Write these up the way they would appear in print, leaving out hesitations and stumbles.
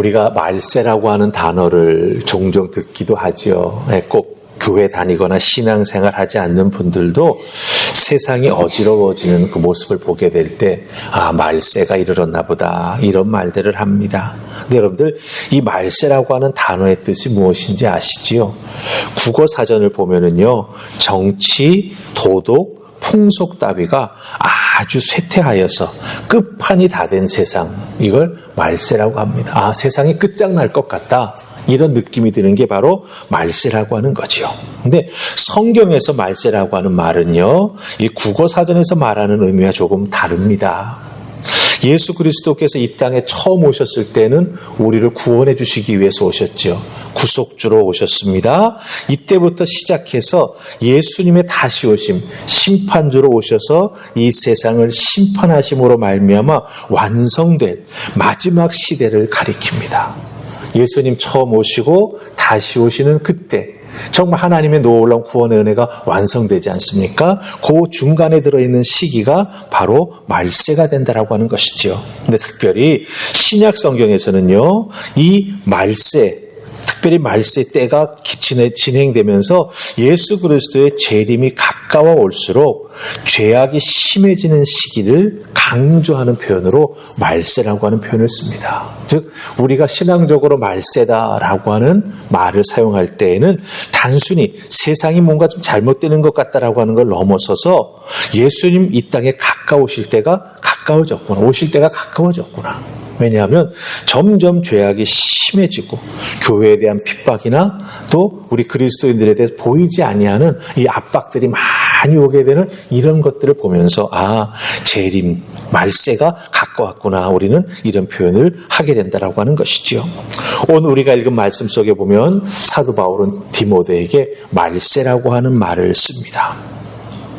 우리가 말세라고 하는 단어를 종종 듣기도 하죠. 꼭 교회 다니거나 신앙생활 하지 않는 분들도 세상이 어지러워지는 그 모습을 보게 될 때, 말세가 이르렀나 보다, 이런 말들을 합니다. 근데 여러분들, 이 말세라고 하는 단어의 뜻이 무엇인지 아시지요? 국어 사전을 보면은요, 정치, 도덕, 풍속 따위가 아주 쇠퇴하여서 끝판이 다 된 세상, 이걸 말세라고 합니다. 세상이 끝장날 것 같다, 이런 느낌이 드는 게 바로 말세라고 하는 거죠. 근데 성경에서 말세라고 하는 말은요, 이 국어 사전에서 말하는 의미와 조금 다릅니다. 예수 그리스도께서 이 땅에 처음 오셨을 때는 우리를 구원해 주시기 위해서 오셨죠. 구속주로 오셨습니다. 이때부터 시작해서 예수님의 다시 오심, 심판주로 오셔서 이 세상을 심판하심으로 말미암아 완성된 마지막 시대를 가리킵니다. 예수님 처음 오시고 다시 오시는 그때 정말 하나님의 놀라운 구원의 은혜가 완성되지 않습니까? 그 중간에 들어있는 시기가 바로 말세가 된다라고 하는 것이죠. 근데 특별히 신약 성경에서는요, 이 말세, 특별히 말세 때가 진행되면서 예수 그리스도의 재림이 가까워 올수록 죄악이 심해지는 시기를 강조하는 표현으로 말세라고 하는 표현을 씁니다. 즉 우리가 신앙적으로 말세다라고 하는 말을 사용할 때에는 단순히 세상이 뭔가 좀 잘못되는 것 같다라고 하는 걸 넘어서서 예수님 이 땅에 가까우실 때가 가까워졌구나, 오실 때가 가까워졌구나. 왜냐하면 점점 죄악이 심해지고 교회에 대한 핍박이나 또 우리 그리스도인들에 대해서 보이지 아니하는 이 압박들이 많이 오게 되는 이런 것들을 보면서 재림, 말세가 가까웠구나, 우리는 이런 표현을 하게 된다라고 하는 것이죠. 오늘 우리가 읽은 말씀 속에 보면 사도 바울은 디모데에게 말세라고 하는 말을 씁니다.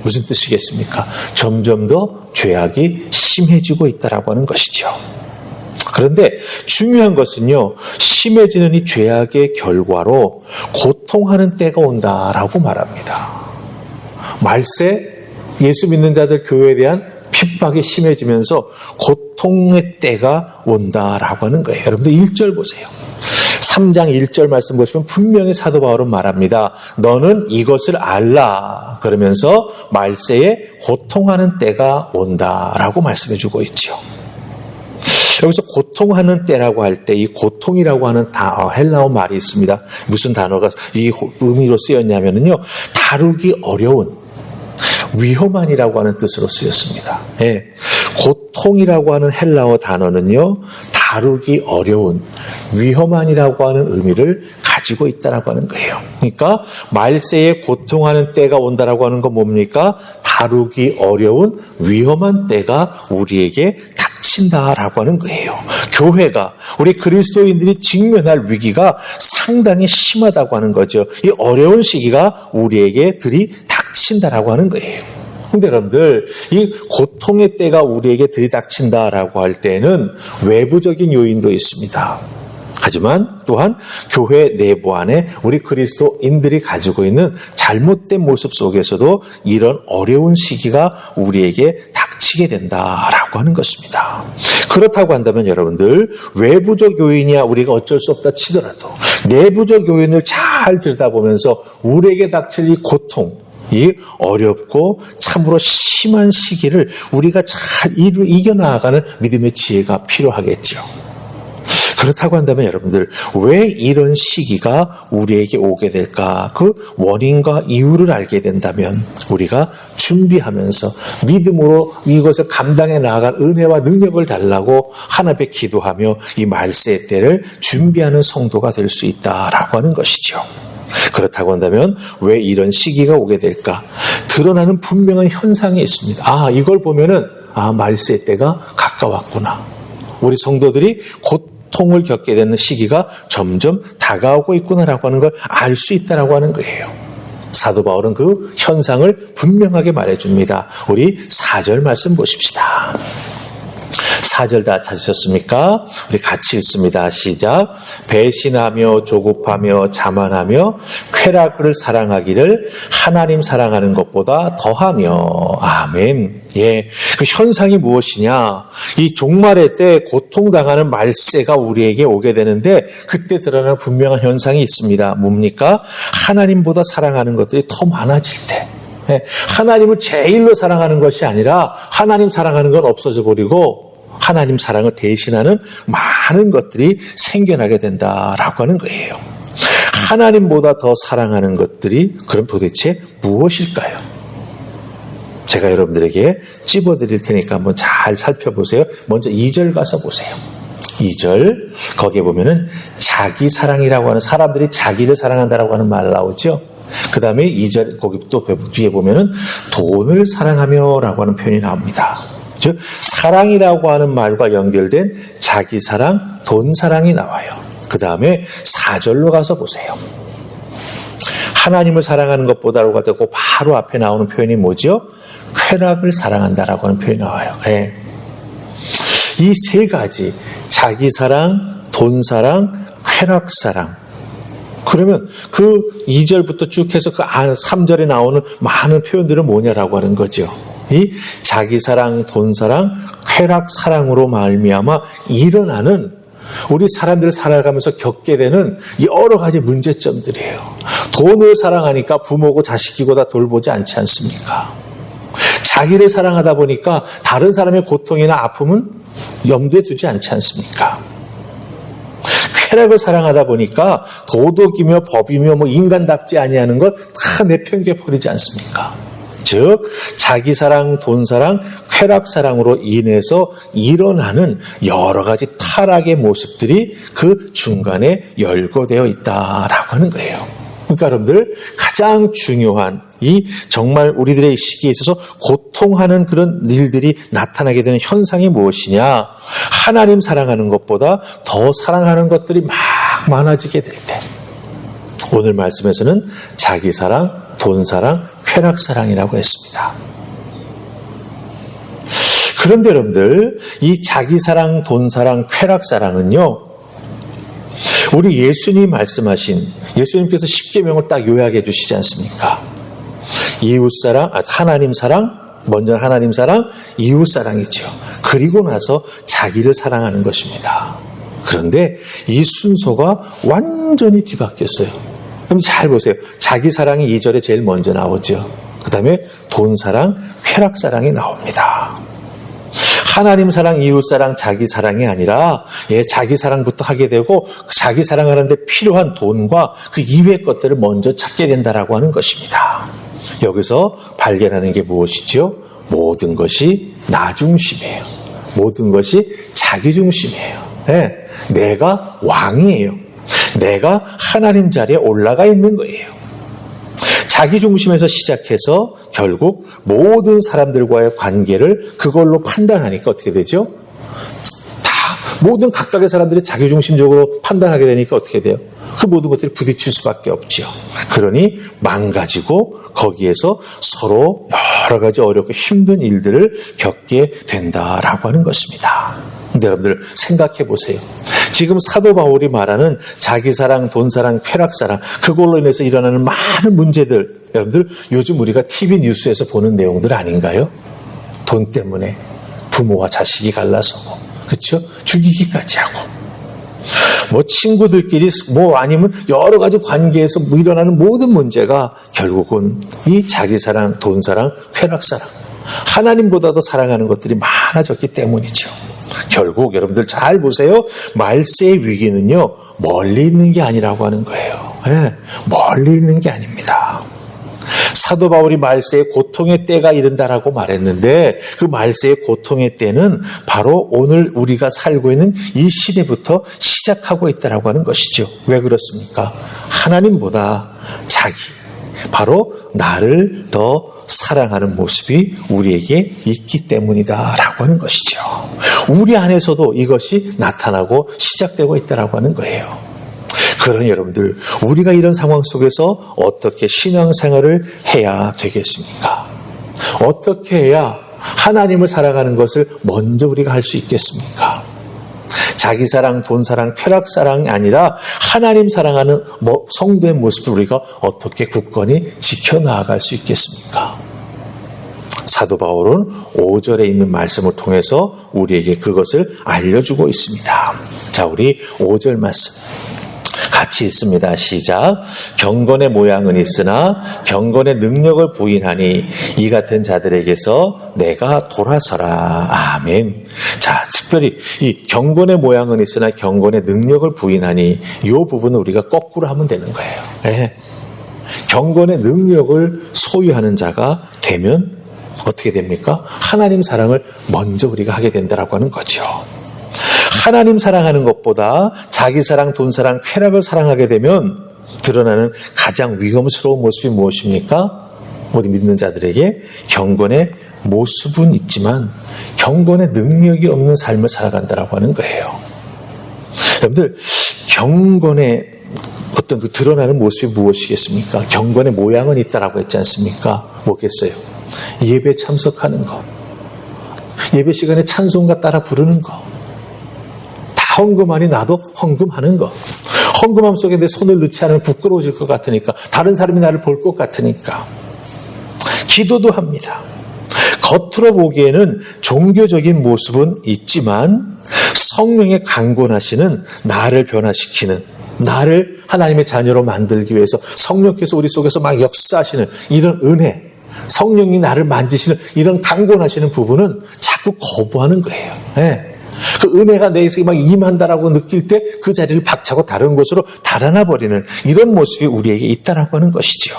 무슨 뜻이겠습니까? 점점 더 죄악이 심해지고 있다라고 하는 것이죠. 그런데 중요한 것은요, 심해지는 이 죄악의 결과로 고통하는 때가 온다라고 말합니다. 말세, 예수 믿는 자들 교회에 대한 핍박이 심해지면서 고통의 때가 온다라고 하는 거예요. 여러분들 1절 보세요. 3장 1절 말씀 보시면 분명히 사도 바울은 말합니다. 너는 이것을 알라. 그러면서 말세에 고통하는 때가 온다라고 말씀해 주고 있죠. 여기서 고통하는 때라고 할 때 이 고통이라고 하는 헬라어 말이 있습니다. 무슨 단어가 이 의미로 쓰였냐면요, 다루기 어려운, 위험한이라고 하는 뜻으로 쓰였습니다. 고통이라고 하는 헬라어 단어는요, 다루기 어려운, 위험한이라고 하는 의미를 가지고 있다라고 하는 거예요. 그러니까 말세에 고통하는 때가 온다라고 하는 건 뭡니까? 다루기 어려운, 위험한 때가 우리에게 닥친다라고 하는 거예요. 교회가, 우리 그리스도인들이 직면할 위기가 상당히 심하다고 하는 거죠. 이 어려운 시기가 우리에게 들이닥친다라고 하는 거예요. 근데 여러분들, 이 고통의 때가 우리에게 들이닥친다라고 할 때는 외부적인 요인도 있습니다. 하지만 또한 교회 내부 안에 우리 그리스도인들이 가지고 있는 잘못된 모습 속에서도 이런 어려운 시기가 우리에게 닥치게 된다라고 하는 것입니다. 그렇다고 한다면 여러분들, 외부적 요인이야 우리가 어쩔 수 없다 치더라도 내부적 요인을 잘 들여다보면서 우리에게 닥칠 이 고통, 이 어렵고 참으로 심한 시기를 우리가 잘 이겨나가는 믿음의 지혜가 필요하겠죠. 그렇다고 한다면 여러분들, 왜 이런 시기가 우리에게 오게 될까? 그 원인과 이유를 알게 된다면 우리가 준비하면서 믿음으로 이것을 감당해 나아갈 은혜와 능력을 달라고 하나님께 기도하며 이 말세의 때를 준비하는 성도가 될 수 있다라고 하는 것이죠. 그렇다고 한다면 왜 이런 시기가 오게 될까? 드러나는 분명한 현상이 있습니다. 이걸 보면은 말세의 때가 가까웠구나. 우리 성도들이 고통을 겪게 되는 시기가 점점 다가오고 있구나라고 하는 걸 알 수 있다라고 하는 거예요. 사도 바울은 그 현상을 분명하게 말해줍니다. 우리 4절 말씀 보십시다. 4절 다 찾으셨습니까? 우리 같이 읽습니다. 시작. 배신하며 조급하며 자만하며 쾌락을 사랑하기를 하나님 사랑하는 것보다 더하며. 아멘. 예, 그 현상이 무엇이냐? 이 종말의 때 고통당하는 말세가 우리에게 오게 되는데 그때 드러나는 분명한 현상이 있습니다. 뭡니까? 하나님보다 사랑하는 것들이 더 많아질 때. 하나님을 제일로 사랑하는 것이 아니라 하나님 사랑하는 건 없어져 버리고 하나님 사랑을 대신하는 많은 것들이 생겨나게 된다라고 하는 거예요. 하나님보다 더 사랑하는 것들이 그럼 도대체 무엇일까요? 제가 여러분들에게 찝어드릴 테니까 한번 잘 살펴보세요. 먼저 2절 가서 보세요. 2절 거기에 보면은 자기 사랑이라고 하는, 사람들이 자기를 사랑한다라고 하는 말 나오죠. 그 다음에 2절 거기 또 뒤에 보면은 돈을 사랑하며라고 하는 표현이 나옵니다. 즉 사랑이라고 하는 말과 연결된 자기 사랑, 돈 사랑이 나와요. 그 다음에 4절로 가서 보세요. 하나님을 사랑하는 것보다라고 하고 바로 앞에 나오는 표현이 뭐죠? 쾌락을 사랑한다라고 하는 표현이 나와요. 네. 이 세 가지, 자기 사랑, 돈 사랑, 쾌락 사랑. 그러면 그 2절부터 쭉 해서 그 3절에 나오는 많은 표현들은 뭐냐라고 하는 거죠. 이 자기 사랑, 돈 사랑, 쾌락 사랑으로 말미암아 일어나는 우리 사람들을 살아가면서 겪게 되는 여러 가지 문제점들이에요. 돈을 사랑하니까 부모고 자식이고 다 돌보지 않지 않습니까? 자기를 사랑하다 보니까 다른 사람의 고통이나 아픔은 염두에 두지 않지 않습니까? 쾌락을 사랑하다 보니까 도덕이며 법이며 인간답지 아니하는 것 다 내팽개 버리지 않습니까? 즉 자기 사랑, 돈 사랑, 쾌락 사랑으로 인해서 일어나는 여러 가지 타락의 모습들이 그 중간에 열거되어 있다라고 하는 거예요. 그러니까 여러분들 가장 중요한 이 정말 우리들의 시기에 있어서 고통하는 그런 일들이 나타나게 되는 현상이 무엇이냐? 하나님 사랑하는 것보다 더 사랑하는 것들이 막 많아지게 될 때, 오늘 말씀에서는 자기 사랑, 돈 사랑, 쾌락 사랑이라고 했습니다. 그런데 여러분들 이 자기 사랑, 돈 사랑, 쾌락 사랑은요, 우리 예수님이 말씀하신, 예수님께서 십계명을 딱 요약해 주시지 않습니까? 이웃사랑, 하나님 사랑, 먼저 하나님 사랑, 이웃사랑이죠. 그리고 나서 자기를 사랑하는 것입니다. 그런데 이 순서가 완전히 뒤바뀌었어요. 그럼 잘 보세요. 자기 사랑이 2절에 제일 먼저 나오죠. 그 다음에 돈 사랑, 쾌락 사랑이 나옵니다. 하나님 사랑, 이웃 사랑, 자기 사랑이 아니라 자기 사랑부터 하게 되고 자기 사랑하는데 필요한 돈과 그 이외의 것들을 먼저 찾게 된다라고 하는 것입니다. 여기서 발견하는 게 무엇이죠? 모든 것이 나 중심이에요. 모든 것이 자기 중심이에요. 내가 왕이에요. 내가 하나님 자리에 올라가 있는 거예요. 자기 중심에서 시작해서 결국 모든 사람들과의 관계를 그걸로 판단하니까 어떻게 되죠? 다 모든 각각의 사람들이 자기 중심적으로 판단하게 되니까 어떻게 돼요? 그 모든 것들이 부딪힐 수밖에 없죠. 그러니 망가지고 거기에서 서로 여러 가지 어렵고 힘든 일들을 겪게 된다라고 하는 것입니다. 근데 여러분들 생각해 보세요. 지금 사도 바울이 말하는 자기 사랑, 돈 사랑, 쾌락 사랑, 그걸로 인해서 일어나는 많은 문제들, 여러분들 요즘 우리가 TV 뉴스에서 보는 내용들 아닌가요? 돈 때문에 부모와 자식이 갈라서고, 그렇죠? 죽이기까지 하고, 친구들끼리 아니면 여러 가지 관계에서 일어나는 모든 문제가 결국은 이 자기 사랑, 돈 사랑, 쾌락 사랑, 하나님보다도 사랑하는 것들이 많아졌기 때문이죠. 결국 여러분들 잘 보세요. 말세의 위기는요, 멀리 있는 게 아니라고 하는 거예요. 멀리 있는 게 아닙니다. 사도 바울이 말세의 고통의 때가 이른다라고 말했는데 그 말세의 고통의 때는 바로 오늘 우리가 살고 있는 이 시대부터 시작하고 있다라고 하는 것이죠. 왜 그렇습니까? 하나님보다 자기, 바로 나를 더 사랑하는 모습이 우리에게 있기 때문이다라고 하는 것이죠. 우리 안에서도 이것이 나타나고 시작되고 있다라고 하는 거예요. 그러니 여러분들, 우리가 이런 상황 속에서 어떻게 신앙생활을 해야 되겠습니까? 어떻게 해야 하나님을 사랑하는 것을 먼저 우리가 할 수 있겠습니까? 자기 사랑, 돈 사랑, 쾌락 사랑이 아니라 하나님 사랑하는 성도의 모습을 우리가 어떻게 굳건히 지켜나갈 수 있겠습니까? 사도 바울은 5절에 있는 말씀을 통해서 우리에게 그것을 알려주고 있습니다. 자, 우리 5절 말씀 같이 읽습니다. 시작. 경건의 모양은 있으나 경건의 능력을 부인하니 이 같은 자들에게서 내가 돌아서라. 아멘. 자, 특별히 이 경건의 모양은 있으나 경건의 능력을 부인하니 이 부분은 우리가 거꾸로 하면 되는 거예요. 네. 경건의 능력을 소유하는 자가 되면 어떻게 됩니까? 하나님 사랑을 먼저 우리가 하게 된다라고 하는 거죠. 하나님 사랑하는 것보다 자기 사랑, 돈 사랑, 쾌락을 사랑하게 되면 드러나는 가장 위험스러운 모습이 무엇입니까? 우리 믿는 자들에게 경건의 모습은 있지만 경건의 능력이 없는 삶을 살아간다라고 하는 거예요. 여러분들, 경건의 어떤 그 드러나는 모습이 무엇이겠습니까? 경건의 모양은 있다라고 했지 않습니까? 뭐겠어요? 예배 참석하는 거, 예배 시간에 찬송가 따라 부르는 거, 다 헌금하니 나도 헌금하는 거. 헌금함 속에 내 손을 넣지 않으면 부끄러워질 것 같으니까, 다른 사람이 나를 볼 것 같으니까 기도도 합니다. 겉으로 보기에는 종교적인 모습은 있지만 성령의 강권하시는 나를 변화시키는, 나를 하나님의 자녀로 만들기 위해서 성령께서 우리 속에서 막 역사하시는 이런 은혜, 성령이 나를 만지시는 이런 강권하시는 부분은 자꾸 거부하는 거예요. 네. 그 은혜가 내에서 막 임한다라고 느낄 때 그 자리를 박차고 다른 곳으로 달아나 버리는 이런 모습이 우리에게 있다라고 하는 것이죠.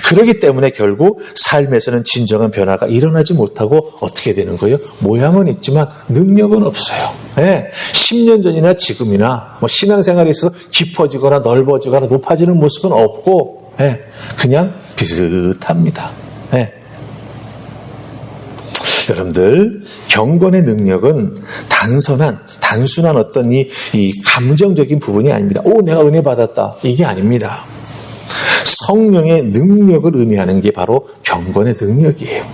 그렇기 때문에 결국 삶에서는 진정한 변화가 일어나지 못하고 어떻게 되는 거예요? 모양은 있지만 능력은 없어요. 네. 10년 전이나 지금이나 신앙생활에 있어서 깊어지거나 넓어지거나 높아지는 모습은 없고, 네. 그냥 비슷합니다. 네. 여러분들, 경건의 능력은 단순한 어떤 이 감정적인 부분이 아닙니다. 내가 은혜 받았다. 이게 아닙니다. 성령의 능력을 의미하는 게 바로 경건의 능력이에요.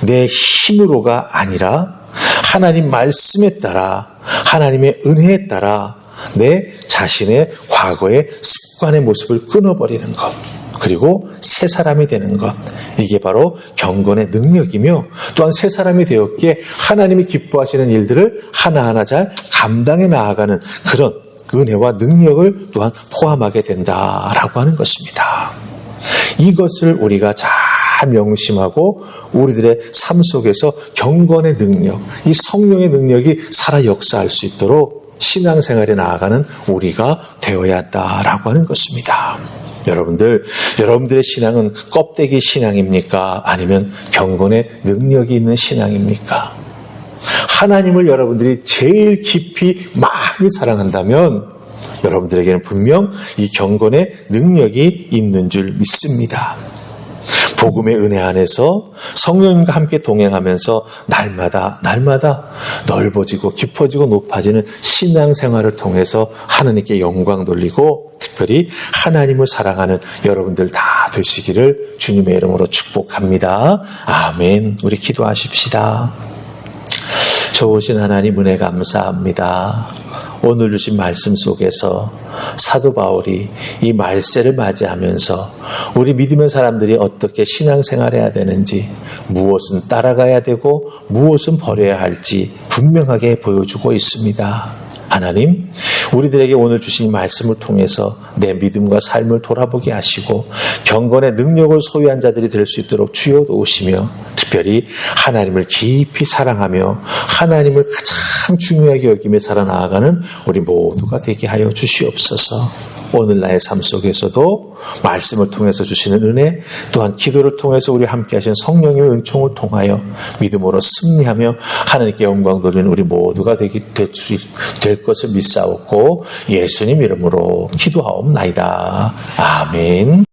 내 힘으로가 아니라 하나님 말씀에 따라, 하나님의 은혜에 따라 내 자신의 과거의 습관의 모습을 끊어버리는 것, 그리고 새 사람이 되는 것, 이게 바로 경건의 능력이며, 또한 새 사람이 되었기에 하나님이 기뻐하시는 일들을 하나하나 잘 감당해 나아가는 그런 은혜와 능력을 또한 포함하게 된다라고 하는 것입니다. 이것을 우리가 잘 명심하고 우리들의 삶 속에서 경건의 능력, 이 성령의 능력이 살아 역사할 수 있도록 신앙생활에 나아가는 우리가 되어야 한다라고 하는 것입니다. 여러분들의 신앙은 껍데기 신앙입니까? 아니면 경건의 능력이 있는 신앙입니까? 하나님을 여러분들이 제일 깊이 많이 사랑한다면 여러분들에게는 분명 이 경건의 능력이 있는 줄 믿습니다. 복음의 은혜 안에서 성령님과 함께 동행하면서 날마다 넓어지고 깊어지고 높아지는 신앙생활을 통해서 하나님께 영광 돌리고 특별히 하나님을 사랑하는 여러분들 다 되시기를 주님의 이름으로 축복합니다. 아멘. 우리 기도하십시다. 좋으신 하나님 은혜 감사합니다. 오늘 주신 말씀 속에서 사도 바울이 이 말세를 맞이하면서 우리 믿음의 사람들이 어떻게 신앙생활해야 되는지, 무엇은 따라가야 되고 무엇은 버려야 할지 분명하게 보여주고 있습니다. 하나님, 우리들에게 오늘 주신 말씀을 통해서 내 믿음과 삶을 돌아보게 하시고 경건의 능력을 소유한 자들이 될 수 있도록 주여 도우시며, 특별히 하나님을 깊이 사랑하며 하나님을 가장 중요하게 여기며 살아나가는 우리 모두가 되게 하여 주시옵소서. 오늘 나의 삶 속에서도 말씀을 통해서 주시는 은혜, 또한 기도를 통해서 우리 함께 하신 성령님의 은총을 통하여 믿음으로 승리하며 하나님께 영광 돌리는 우리 모두가 될 것을 믿사옵고 예수님 이름으로 기도하옵나이다. 아멘.